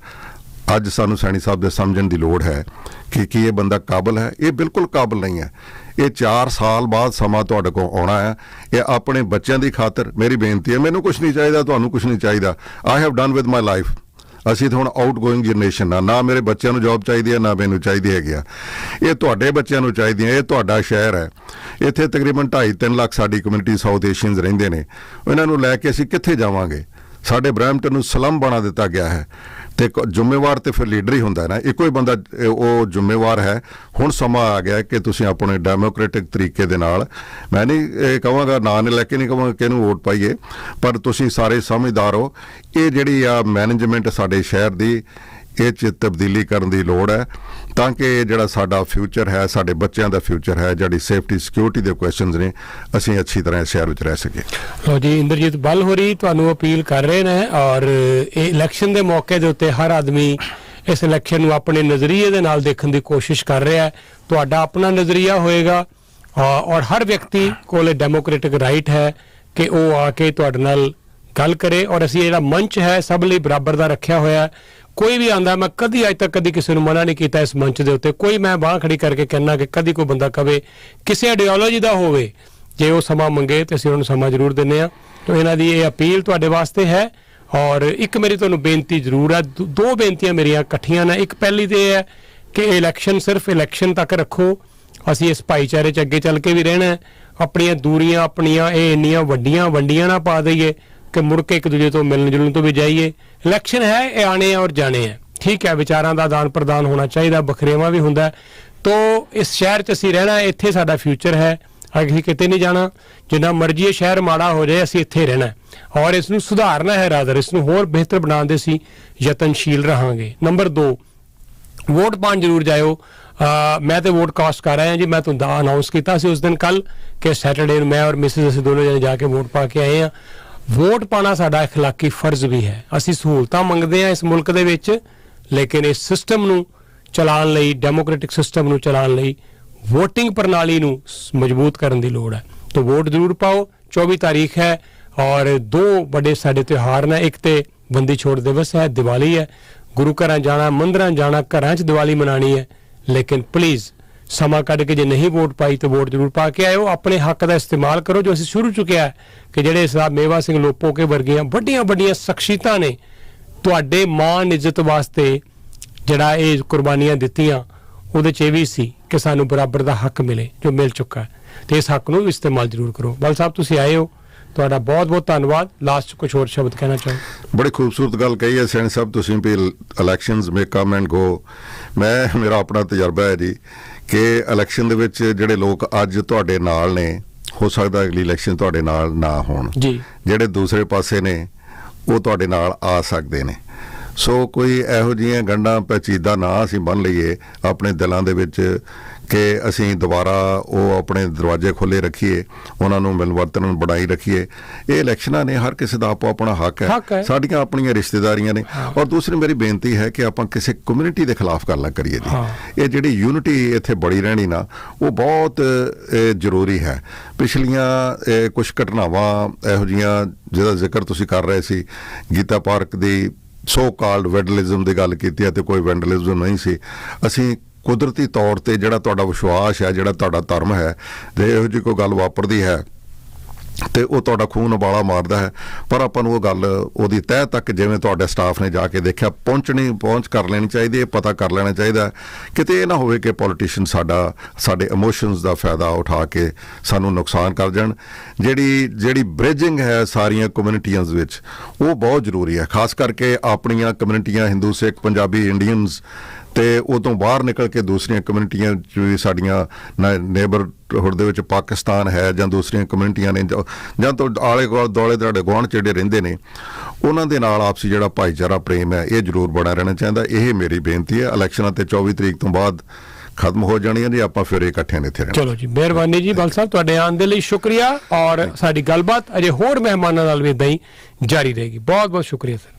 S2: ਅੱਜ ਸਾਨੂੰ ਸੈਣੀ ਸਾਹਿਬ ਦੇ ਸਮਝਣ ਦੀ ਲੋੜ ਹੈ ਕਿ ਕੀ ਇਹ ਬੰਦਾ ਕਾਬਲ ਹੈ। ਇਹ ਬਿਲਕੁਲ ਕਾਬਲ ਨਹੀਂ ਹੈ। ਇਹ 4 ਸਾਲ ਬਾਅਦ ਸਮਾਂ ਤੁਹਾਡੇ ਕੋਲ ਆਉਣਾ ਹੈ। ਇਹ ਆਪਣੇ ਬੱਚਿਆਂ ਦੀ ਖਾਤਰ ਮੇਰੀ ਬੇਨਤੀ ਹੈ, ਮੈਨੂੰ ਕੁਝ ਨਹੀਂ ਚਾਹੀਦਾ, ਤੁਹਾਨੂੰ ਕੁਝ ਨਹੀਂ ਚਾਹੀਦਾ। I have done with my life. ਅਸੀਂ ਤਾਂ ਹੁਣ ਆਊਟਗੋਇੰਗ ਜਨਰੇਸ਼ਨ ਆ, ਨਾ ਮੇਰੇ ਬੱਚਿਆਂ ਨੂੰ ਜੌਬ ਚਾਹੀਦੀ ਹੈ, ਨਾ ਮੈਨੂੰ ਚਾਹੀਦੀ ਹੈਗੀ ਆ। ਇਹ ਤੁਹਾਡੇ ਬੱਚਿਆਂ ਨੂੰ ਚਾਹੀਦੀ ਹੈ। ਇਹ ਤੁਹਾਡਾ ਸ਼ਹਿਰ ਹੈ। ਇੱਥੇ ਤਕਰੀਬਨ 2.5-3 ਲੱਖ ਸਾਡੀ ਕਮਿਊਨਿਟੀ ਸਾਊਥ ਏਸ਼ੀਅਨਸ ਰਹਿੰਦੇ ਨੇ। ਇਹਨਾਂ ਨੂੰ ਲੈ ਕੇ ਅਸੀਂ ਕਿੱਥੇ ਜਾਵਾਂਗੇ? ਸਾਡੇ ਬਰੈਂਪਟਨ ਨੂੰ ਸਲਮ ਬਣਾ ਦਿੱਤਾ ਗਿਆ ਹੈ ਤੇ ਜ਼ਿੰਮੇਵਾਰ ਤੇ ਫਿਰ ਲੀਡਰ ਹੀ ਹੁੰਦਾ ਹੈ ਨਾ, ਇੱਕੋ ਹੀ ਬੰਦਾ ਉਹ ਜ਼ਿੰਮੇਵਾਰ ਹੈ। ਹੁਣ ਸਮਾਂ ਆ ਗਿਆ ਕਿ ਤੁਸੀਂ ਆਪਣੇ ਡੈਮੋਕ੍ਰੈਟਿਕ ਤਰੀਕੇ ਦੇ ਨਾਲ, ਮੈਂ ਨਹੀਂ ਕਹਾਂਗਾ, ਨਾਂ ਨੇ ਲੈ ਕੇ ਨਹੀਂ ਕਹਾਂਗਾ ਕਿ ਇਹਨੂੰ ਵੋਟ ਪਾਈਏ, ਪਰ ਤੁਸੀਂ ਸਾਰੇ ਸਮਝਦਾਰ ਹੋ। ਇਹ ਜਿਹੜੀ ਆ ਮੈਨੇਜਮੈਂਟ ਸਾਡੇ ਸ਼ਹਿਰ ਦੀ, ਇਹ 'ਚ ਤਬਦੀਲੀ ਕਰਨ ਦੀ ਲੋੜ ਹੈ ਤਾਂ ਕਿ ਜਿਹੜਾ ਸਾਡਾ ਫਿਊਚਰ ਹੈ, ਸਾਡੇ ਬੱਚਿਆਂ ਦਾ ਫਿਊਚਰ ਹੈ, ਜਿਹੜੀ ਸੇਫਟੀ ਸਿਕਿਉਰਿਟੀ ਦੇ ਕੁਐਸਚਨਸ ਨੇ, ਅਸੀਂ ਅੱਛੀ ਤਰ੍ਹਾਂ ਸ਼ਹਿਰ ਵਿੱਚ ਰਹਿ ਸਕੀਏ।
S1: ਲੋ ਜੀ, ਇੰਦਰਜੀਤ ਬੱਲ ਹੋਰੀ ਤੁਹਾਨੂੰ ਅਪੀਲ ਕਰ ਰਹੇ ਨੇ ਔਰ ਇਹ ਇਲੈਕਸ਼ਨ ਦੇ ਮੌਕੇ ਦੇ ਉੱਤੇ ਹਰ ਆਦਮੀ ਇਸ ਇਲੈਕਸ਼ਨ ਨੂੰ ਆਪਣੇ ਨਜ਼ਰੀਏ ਦੇ ਨਾਲ ਦੇਖਣ ਦੀ ਕੋਸ਼ਿਸ਼ ਕਰ ਰਿਹਾ ਹੈ। ਤੁਹਾਡਾ ਆਪਣਾ ਨਜ਼ਰੀਆ ਹੋਏਗਾ ਔਰ ਹਰ ਵਿਅਕਤੀ ਕੋਲ ਡੈਮੋਕ੍ਰੈਟਿਕ ਰਾਈਟ ਹੈ ਕਿ ਉਹ ਆ ਕੇ ਤੁਹਾਡੇ ਨਾਲ ਗੱਲ ਕਰੇ। ਔਰ ਅਸੀਂ ਜਿਹੜਾ ਮੰਚ ਹੈ ਸਭ ਲਈ ਬਰਾਬਰ ਦਾ ਰੱਖਿਆ ਹੋਇਆ। ਕੋਈ ਵੀ ਆਂਦਾ, ਮੈਂ ਕਦੀ ਅੱਜ ਤੱਕ ਕਦੀ ਕਿਸੇ ਨੂੰ ਮਨਾ ਨਹੀਂ ਕੀਤਾ ਇਸ ਮੰਚ ਦੇ ਉੱਤੇ। ਕੋਈ ਮੈਂ ਬਾਂਹ ਖੜੀ ਕਰਕੇ ਕਹਿਣਾ ਕਿ ਕਦੀ ਕੋਈ ਬੰਦਾ ਕਵੇ ਕਿਸੇ ਆਈਡੀਓਲੋਜੀ ਦਾ ਹੋਵੇ, ਜੇ ਉਹ ਸਮਾਂ ਮੰਗੇ ਤੇ ਅਸੀਂ ਉਹਨੂੰ ਸਮਾਂ ਜ਼ਰੂਰ ਦਿੰਦੇ ਹਾਂ। ਤਾਂ ਇਹਨਾਂ ਦੀ ਇਹ ਅਪੀਲ ਤੁਹਾਡੇ ਵਾਸਤੇ ਹੈ। ਔਰ ਇੱਕ ਮੇਰੀ ਤੁਹਾਨੂੰ ਬੇਨਤੀ ਜ਼ਰੂਰ ਹੈ, 2 ਬੇਨਤੀਆਂ ਮੇਰੀਆਂ ਇਕੱਠੀਆਂ ਨੇ। ਇੱਕ ਪਹਿਲੀ ਤੇ ਇਹ ਹੈ ਕਿ ਇਲੈਕਸ਼ਨ ਸਿਰਫ ਇਲੈਕਸ਼ਨ ਤੱਕ ਰੱਖੋ। ਅਸੀਂ ਇਸ ਭਾਈਚਾਰੇ 'ਚ ਅੱਗੇ ਚੱਲ ਕੇ ਵੀ ਰਹਿਣਾ। ਆਪਣੀਆਂ ਦੂਰੀਆਂ ਆਪਣੀਆਂ ਇਹ ਇੰਨੀਆਂ ਵੱਡੀਆਂ ਵੰਡੀਆਂ ਨਾ ਪਾ ਦਈਏ ਕਿ ਮੁੜ ਕੇ ਇੱਕ ਦੂਜੇ ਤੋਂ ਮਿਲਣ ਜੁਲਣ ਤੋਂ ਵੀ ਜਾਈਏ। ਇਲੈਕਸ਼ਨ ਹੈ, ਇਹ ਆਣੇ ਔਰ ਜਾਣੇ ਹੈ। ਠੀਕ ਹੈ, ਵਿਚਾਰਾਂ ਦਾ ਆਦਾਨ ਪ੍ਰਦਾਨ ਹੋਣਾ ਚਾਹੀਦਾ, ਬਖਰੇਵਾਂ ਵੀ ਹੁੰਦਾ। ਤੋ ਇਸ ਸ਼ਹਿਰ 'ਚ ਅਸੀਂ ਰਹਿਣਾ, ਇੱਥੇ ਸਾਡਾ ਫਿਊਚਰ ਹੈ, ਅਸੀਂ ਕਿਤੇ ਨਹੀਂ ਜਾਣਾ। ਜਿੰਨਾ ਮਰਜ਼ੀ ਇਹ ਸ਼ਹਿਰ ਮਾੜਾ ਹੋ ਜਾਏ, ਅਸੀਂ ਇੱਥੇ ਰਹਿਣਾ ਔਰ ਇਸ ਨੂੰ ਸੁਧਾਰਨਾ ਹੈ। ਰਾਦਰ ਇਸ ਨੂੰ ਹੋਰ ਬਿਹਤਰ ਬਣਾਉਣ ਦੇ ਅਸੀਂ ਯਤਨਸ਼ੀਲ ਰਹਾਂਗੇ। ਨੰਬਰ 2, ਵੋਟ ਪਾਉਣ ਜ਼ਰੂਰ ਜਾਇਓ। ਮੈਂ ਤੇ ਵੋਟ ਕਾਸਟ ਕਰ ਆਇਆ ਜੀ। ਮੈਂ ਤੁਹਾਨੂੰ ਅਨਾਉਂਸ ਕੀਤਾ ਸੀ ਉਸ ਦਿਨ ਕੱਲ ਕਿ ਸੈਟਰਡੇ ਨੂੰ ਮੈਂ ਔਰ ਮਿਸਿਸ ਅਸੀਂ ਦੋਨੋਂ ਜਣੇ ਜਾ ਕੇ ਵੋਟ ਪਾ ਕੇ ਆਏ ਹਾਂ। ਵੋਟ ਪਾਉਣਾ ਸਾਡਾ ਅਖਲਾਕੀ ਫਰਜ਼ ਵੀ ਹੈ। ਅਸੀਂ ਸਹੂਲਤਾਂ ਮੰਗਦੇ ਹਾਂ ਇਸ ਮੁਲਕ ਦੇ ਵਿੱਚ, ਲੇਕਿਨ ਇਸ ਸਿਸਟਮ ਨੂੰ ਚਲਾਉਣ ਲਈ, ਡੈਮੋਕ੍ਰੈਟਿਕ ਸਿਸਟਮ ਨੂੰ ਚਲਾਉਣ ਲਈ ਵੋਟਿੰਗ ਪ੍ਰਣਾਲੀ ਨੂੰ ਮਜ਼ਬੂਤ ਕਰਨ ਦੀ ਲੋੜ ਹੈ। ਤਾਂ ਵੋਟ ਜ਼ਰੂਰ ਪਾਓ। 24 ਤਾਰੀਖ ਹੈ ਔਰ 2 ਵੱਡੇ ਸਾਡੇ ਤਿਉਹਾਰ ਨੇ। ਇੱਕ ਤੇ ਬੰਦੀ ਛੋੜ ਦਿਵਸ ਹੈ, ਦੀਵਾਲੀ ਹੈ। ਗੁਰੂ ਘਰਾਂ ਜਾਣਾ, ਮੰਦਿਰਾਂ ਜਾਣਾ, ਘਰਾਂ 'ਚ ਦੀਵਾਲੀ ਮਨਾਉਣੀ ਹੈ। ਲੇਕਿਨ ਪਲੀਜ਼ ਸਮਾਂ ਕੱਢ ਕੇ ਜੇ ਨਹੀਂ ਵੋਟ ਪਾਈ ਤਾਂ ਵੋਟ ਜ਼ਰੂਰ ਪਾ ਕੇ ਆਇਓ। ਆਪਣੇ ਹੱਕ ਦਾ ਇਸਤੇਮਾਲ ਕਰੋ ਜੋ ਅਸੀਂ ਸ਼ੁਰੂ ਚੁੱਕਿਆ ਹੈ ਕਿ ਜਿਹੜੇ ਸਾਹਿਬ ਮੇਵਾ ਸਿੰਘ ਲੋਪੋਕੇ ਵਰਗੀਆਂ ਵੱਡੀਆਂ ਵੱਡੀਆਂ ਸ਼ਖਸੀਅਤਾਂ ਨੇ ਤੁਹਾਡੇ ਮਾਣ ਇੱਜ਼ਤ ਵਾਸਤੇ ਜਿਹੜਾ ਇਹ ਕੁਰਬਾਨੀਆਂ ਦਿੱਤੀਆਂ, ਉਹਦੇ 'ਚ ਇਹ ਵੀ ਸੀ ਕਿ ਸਾਨੂੰ ਬਰਾਬਰ ਦਾ ਹੱਕ ਮਿਲੇ, ਜੋ ਮਿਲ ਚੁੱਕਾ ਹੈ। ਤੇ ਇਸ ਹੱਕ ਨੂੰ ਇਸਤੇਮਾਲ ਜ਼ਰੂਰ ਕਰੋ। ਬਲ ਸਾਹਿਬ ਤੁਸੀਂ ਆਏ ਹੋ, ਤੁਹਾਡਾ ਬਹੁਤ ਬਹੁਤ ਧੰਨਵਾਦ। ਲਾਸਟ ਕੁਝ ਹੋਰ ਸ਼ਬਦ ਕਹਿਣਾ ਚਾਹੋ?
S2: ਬੜੀ ਖੂਬਸੂਰਤ ਗੱਲ ਕਹੀ ਹੈ ਸੈਣੀ ਸਾਹਿਬ ਤੁਸੀਂ ਵੀ elections may come and go. ਮੇਰਾ ਆਪਣਾ ਤਜਰਬਾ ਹੈ ਜੀ ਕਿ ਇਲੈਕਸ਼ਨ ਦੇ ਵਿੱਚ ਜਿਹੜੇ ਲੋਕ ਅੱਜ ਤੁਹਾਡੇ ਨਾਲ ਨੇ, ਹੋ ਸਕਦਾ ਅਗਲੀ ਇਲੈਕਸ਼ਨ ਤੁਹਾਡੇ ਨਾਲ ਨਾ ਹੋਣ ਜੀ। ਜਿਹੜੇ ਦੂਸਰੇ ਪਾਸੇ ਨੇ ਉਹ ਤੁਹਾਡੇ ਨਾਲ ਆ ਸਕਦੇ ਨੇ। ਸੋ ਕੋਈ ਇਹੋ ਜਿਹੀਆਂ ਗੰਢਾਂ ਪੈਚੀਦਾ ਨਾ ਅਸੀਂ ਬੰਨ੍ਹ ਲਈਏ ਆਪਣੇ ਦਿਲਾਂ ਦੇ ਵਿੱਚ ਕਿ ਅਸੀਂ ਦੁਬਾਰਾ ਉਹ ਆਪਣੇ ਦਰਵਾਜ਼ੇ ਖੁੱਲ੍ਹੇ ਰੱਖੀਏ, ਉਹਨਾਂ ਨੂੰ ਮਿਲਵਰਤਨ ਨੂੰ ਬਣਾਈ ਰੱਖੀਏ। ਇਹ ਇਲੈਕਸ਼ਨਾਂ ਨੇ, ਹਰ ਕਿਸੇ ਦਾ ਆਪੋ ਆਪਣਾ ਹੱਕ ਹੈ, ਸਾਡੀਆਂ ਆਪਣੀਆਂ ਰਿਸ਼ਤੇਦਾਰੀਆਂ ਨੇ। ਔਰ ਦੂਸਰੀ ਮੇਰੀ ਬੇਨਤੀ ਹੈ ਕਿ ਆਪਾਂ ਕਿਸੇ ਕਮਿਊਨਿਟੀ ਦੇ ਖਿਲਾਫ ਗੱਲ ਨਾ ਕਰੀਏ ਜੀ। ਇਹ ਜਿਹੜੀ ਯੂਨਿਟੀ ਇੱਥੇ ਬੜੀ ਰਹਿਣੀ ਨਾ, ਉਹ ਬਹੁਤ ਜ਼ਰੂਰੀ ਹੈ। ਪਿਛਲੀਆਂ ਕੁਝ ਘਟਨਾਵਾਂ ਇਹੋ ਜਿਹੀਆਂ ਜਿਹਦਾ ਜ਼ਿਕਰ ਤੁਸੀਂ ਕਰ ਰਹੇ ਸੀ, ਗੀਤਾ ਪਾਰਕ ਦੀ ਸੋ ਕਾਲਡ ਵੈਂਡਲਿਜ਼ਮ ਦੀ ਗੱਲ ਕੀਤੀ ਹੈ ਤੇ ਕੋਈ ਵੈਂਡਲਿਜ਼ਮ ਨਹੀਂ ਸੀ। ਅਸੀਂ ਕੁਦਰਤੀ ਤੌਰ ਤੇ ਜਿਹੜਾ ਤੁਹਾਡਾ ਵਿਸ਼ਵਾਸ ਹੈ, ਜਿਹੜਾ ਤੁਹਾਡਾ ਧਰਮ ਹੈ, ਜੇ ਇਹੋ ਜਿਹੀ ਕੋਈ ਗੱਲ ਵਾਪਰਦੀ ਹੈ ਤੇ ਉਹ ਤੁਹਾਡਾ ਖੂਨ ਉਬਾਲਾ ਮਾਰਦਾ ਹੈ। ਪਰ ਆਪਾਂ ਨੂੰ ਉਹ ਗੱਲ ਉਹਦੀ ਤਹਿ ਤੱਕ, ਜਿਵੇਂ ਤੁਹਾਡੇ ਸਟਾਫ ਨੇ ਜਾ ਕੇ ਦੇਖਿਆ, ਪਹੁੰਚ ਕਰ ਲੈਣੀ ਚਾਹੀਦੀ ਹੈ। ਪਤਾ ਕਰ ਲੈਣਾ ਚਾਹੀਦਾ ਕਿਤੇ ਇਹ ਨਾ ਹੋਵੇ ਕਿ ਪੋਲੀਟੀਸ਼ੀਅਨ ਸਾਡੇ ਇਮੋਸ਼ਨਸ ਦਾ ਫਾਇਦਾ ਉਠਾ ਕੇ ਸਾਨੂੰ ਨੁਕਸਾਨ ਕਰ ਜਾਣ। ਜਿਹੜੀ ਬ੍ਰਿਜਿੰਗ ਹੈ ਸਾਰੀਆਂ ਕਮਿਊਨਿਟੀਆਂ ਵਿੱਚ, ਉਹ ਬਹੁਤ ਜ਼ਰੂਰੀ ਹੈ। ਖਾਸ ਕਰਕੇ ਆਪਣੀਆਂ ਕਮਿਊਨਿਟੀਆਂ ਹਿੰਦੂ, ਸਿੱਖ, ਪੰਜਾਬੀ, ਇੰਡੀਅਨਸ ਤੇ ਉਹ ਤੋਂ ਬਾਹਰ ਨਿਕਲ ਕੇ ਦੂਸਰੀਆਂ ਕਮਿਊਨਿਟੀਆਂ 'ਚ ਵੀ ਸਾਡੀਆਂ ਨੇਬਰਹੁੱਡ ਦੇ ਵਿੱਚ ਪਾਕਿਸਤਾਨ ਹੈ ਜਾਂ ਦੂਸਰੀਆਂ ਕਮਿਊਨਿਟੀਆਂ ਨੇ ਜਾਂ ਤੋਂ ਆਲੇ ਦੁਆਲੇ ਤੁਹਾਡੇ ਗੁਆਂਢ 'ਚ ਜਿਹੜੇ ਰਹਿੰਦੇ ਨੇ ਉਹਨਾਂ ਦੇ ਨਾਲ ਆਪਸੀ ਜਿਹੜਾ ਭਾਈਚਾਰਾ ਪ੍ਰੇਮ ਹੈ ਇਹ ਜ਼ਰੂਰ ਬਣਾ ਰਹਿਣਾ ਚਾਹੀਦਾ। ਇਹ ਮੇਰੀ ਬੇਨਤੀ ਹੈ। ਇਲੈਕਸ਼ਨਾਂ ਤੇ 24 ਤਰੀਕ ਤੋਂ ਬਾਅਦ ਖਤਮ ਹੋ ਜਾਣੀਆਂ ਜੀ, ਆਪਾਂ ਫਿਰ ਇਕੱਠਿਆਂ ਨੇ ਇੱਥੇ ਰਹਿਣਾ।
S1: ਚਲੋ ਜੀ, ਮਿਹਰਬਾਨੀ ਜੀ ਬਲ ਸਾਹਿਬ, ਤੁਹਾਡੇ ਆਉਣ ਦੇ ਲਈ ਸ਼ੁਕਰੀਆ। ਔਰ ਸਾਡੀ ਗੱਲਬਾਤ ਅਜੇ ਹੋਰ ਮਹਿਮਾਨਾਂ ਨਾਲ ਵੀ ਇਦਾਂ ਹੀ ਜਾਰੀ ਰਹੇਗੀ। ਬਹੁਤ ਬਹੁਤ ਸ਼ੁਕਰੀਆ ਸਰ।